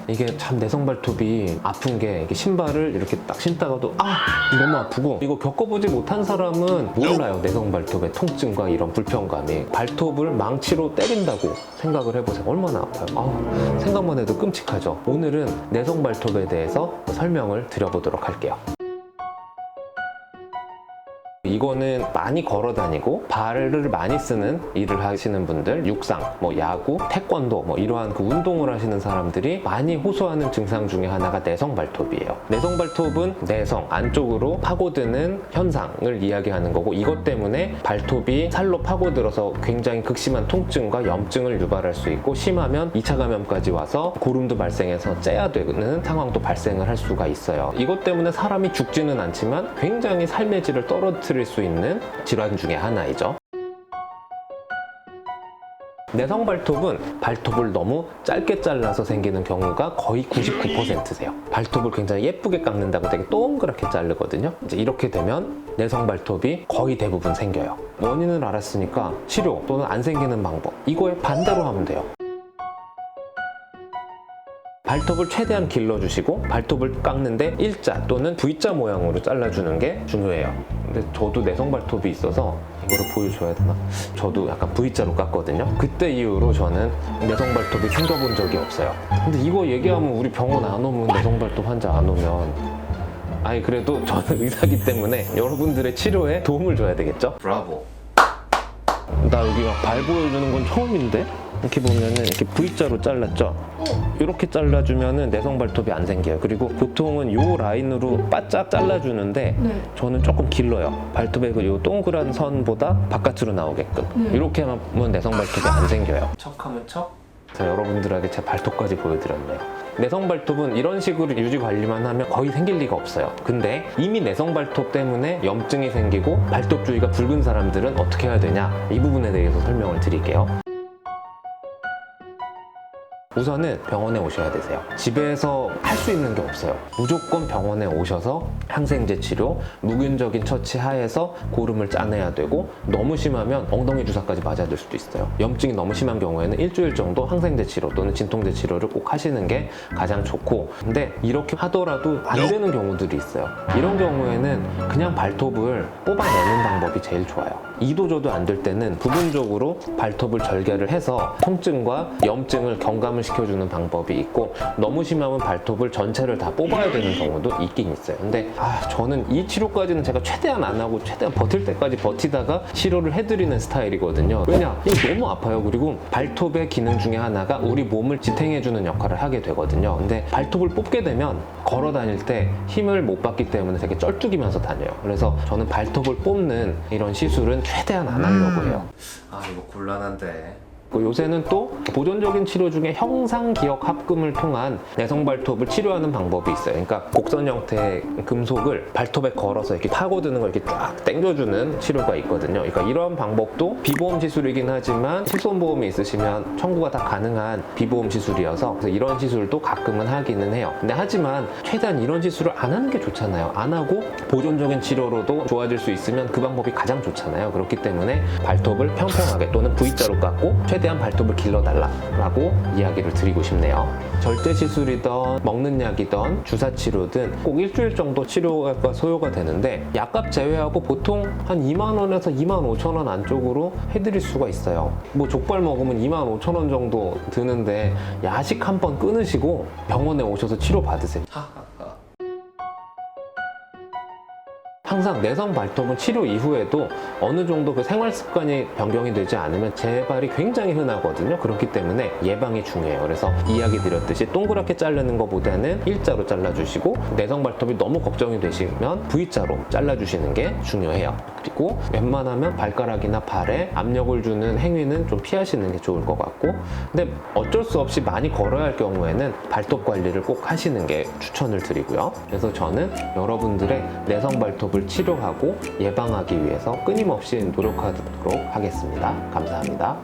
이게 참 내성 발톱이 아픈 게 이게 신발을 이렇게 딱 신다가도 너무 아프고, 이거 겪어보지 못한 사람은 몰라요. 내성 발톱의 통증과 이런 불편감이. 발톱을 망치로 때린다고 생각을 해보세요. 얼마나 아파요. 생각만 해도 끔찍하죠. 오늘은 내성 발톱에 대해서 설명을 드려보도록 할게요. 이거는 많이 걸어 다니고 발을 많이 쓰는 일을 하시는 분들, 육상, 야구, 태권도 이러한 그 운동을 하시는 사람들이 많이 호소하는 증상 중에 하나가 내성 발톱이에요. 내성 발톱은 내성 안쪽으로 파고드는 현상을 이야기하는 거고, 이것 때문에 발톱이 살로 파고들어서 굉장히 극심한 통증과 염증을 유발할 수 있고, 심하면 2차 감염까지 와서 고름도 발생해서 째야 되는 상황도 발생을 할 수가 있어요. 이것 때문에 사람이 죽지는 않지만 굉장히 삶의 질을 떨어뜨릴 수 있는 질환 중에 하나이죠. 내성 발톱은 발톱을 너무 짧게 잘라서 생기는 경우가 거의 99%세요. 발톱을 굉장히 예쁘게 깎는다고 되게 동그랗게 자르거든요. 이제 이렇게 되면 내성 발톱이 거의 대부분 생겨요. 원인을 알았으니까 치료 또는 안 생기는 방법, 이거에 반대로 하면 돼요. 발톱을 최대한 길러주시고, 발톱을 깎는데 일자 또는 V자 모양으로 잘라주는 게 중요해요. 근데 저도 내성 발톱이 있어서 이거를 보여줘야 되나? 저도 약간 V자로 깎거든요. 그때 이후로 저는 내성 발톱이 생겨본 적이 없어요. 근데 이거 얘기하면 우리 병원 안 오면, 내성 발톱 환자 안 오면, 그래도 저는 의사기 때문에 여러분들의 치료에 도움을 줘야 되겠죠? 브라보. 나 여기 막 발 보여주는 건 처음인데? 이렇게 보면은 이렇게 V자로 잘랐죠? 이렇게 잘라주면은 내성 발톱이 안 생겨요. 그리고 보통은 요 라인으로 바짝 잘라주는데 저는 조금 길러요. 발톱의 요 동그란 선보다 바깥으로 나오게끔. 이렇게 하면 내성 발톱이 안 생겨요. 척하면 척. 그래서 여러분들에게 제 발톱까지 보여드렸네요. 내성 발톱은 이런 식으로 유지 관리만 하면 거의 생길 리가 없어요. 근데 이미 내성 발톱 때문에 염증이 생기고 발톱 주위가 붉은 사람들은 어떻게 해야 되냐, 이 부분에 대해서 설명을 드릴게요. 우선은 병원에 오셔야 되세요. 집에서 할 수 있는 게 없어요. 무조건 병원에 오셔서 항생제 치료, 무균적인 처치 하에서 고름을 짜내야 되고, 너무 심하면 엉덩이 주사까지 맞아야 될 수도 있어요. 염증이 너무 심한 경우에는 일주일 정도 항생제 치료 또는 진통제 치료를 꼭 하시는 게 가장 좋고, 근데 이렇게 하더라도 안 되는 경우들이 있어요. 이런 경우에는 그냥 발톱을 뽑아내는 방법이 제일 좋아요. 이도저도 안 될 때는 부분적으로 발톱을 절개를 해서 통증과 염증을 경감을 시켜주는 방법이 있고, 너무 심하면 발톱을 전체를 다 뽑아야 되는 경우도 있긴 있어요. 근데 저는 이 치료까지는 제가 최대한 안 하고 최대한 버틸 때까지 버티다가 치료를 해드리는 스타일이거든요. 왜냐? 이거 너무 아파요. 그리고 발톱의 기능 중에 하나가 우리 몸을 지탱해주는 역할을 하게 되거든요. 근데 발톱을 뽑게 되면 걸어 다닐 때 힘을 못 받기 때문에 되게 쩔뚝이면서 다녀요. 그래서 저는 발톱을 뽑는 이런 시술은 최대한 안 하려고 해요. 이거 곤란한데. 요새는 또 보존적인 치료 중에 형상기억 합금을 통한 내성 발톱을 치료하는 방법이 있어요. 그러니까 곡선 형태의 금속을 발톱에 걸어서 이렇게 파고드는 걸 이렇게 쫙 당겨주는 치료가 있거든요. 그러니까 이러한 방법도 비보험 시술이긴 하지만 실손보험이 있으시면 청구가 다 가능한 비보험 시술이어서, 그래서 이런 시술도 가끔은 하기는 해요. 근데 하지만 최대한 이런 시술을 안 하는 게 좋잖아요. 안 하고 보존적인 치료로도 좋아질 수 있으면 그 방법이 가장 좋잖아요. 그렇기 때문에 발톱을 평평하게 또는 V자로 깎고 최대한 발톱을 길러달라고 이야기를 드리고 싶네요. 절제 시술이든 먹는 약이든 주사 치료든 꼭 일주일 정도 치료가 소요가 되는데, 약값 제외하고 보통 한 2만 원에서 2만 5천 원 안쪽으로 해드릴 수가 있어요. 족발 먹으면 2만 5천 원 정도 드는데 야식 한 번 끊으시고 병원에 오셔서 치료 받으세요. 항상 내성 발톱은 치료 이후에도 어느 정도 그 생활 습관이 변경이 되지 않으면 재발이 굉장히 흔하거든요. 그렇기 때문에 예방이 중요해요. 그래서 이야기 드렸듯이 동그랗게 자르는 것보다는 일자로 잘라주시고, 내성 발톱이 너무 걱정이 되시면 V자로 잘라주시는 게 중요해요. 그리고 웬만하면 발가락이나 발에 압력을 주는 행위는 좀 피하시는 게 좋을 것 같고, 근데 어쩔 수 없이 많이 걸어야 할 경우에는 발톱 관리를 꼭 하시는 게 추천을 드리고요. 그래서 저는 여러분들의 내성 발톱을 치료하고 예방하기 위해서 끊임없이 노력하도록 하겠습니다. 감사합니다.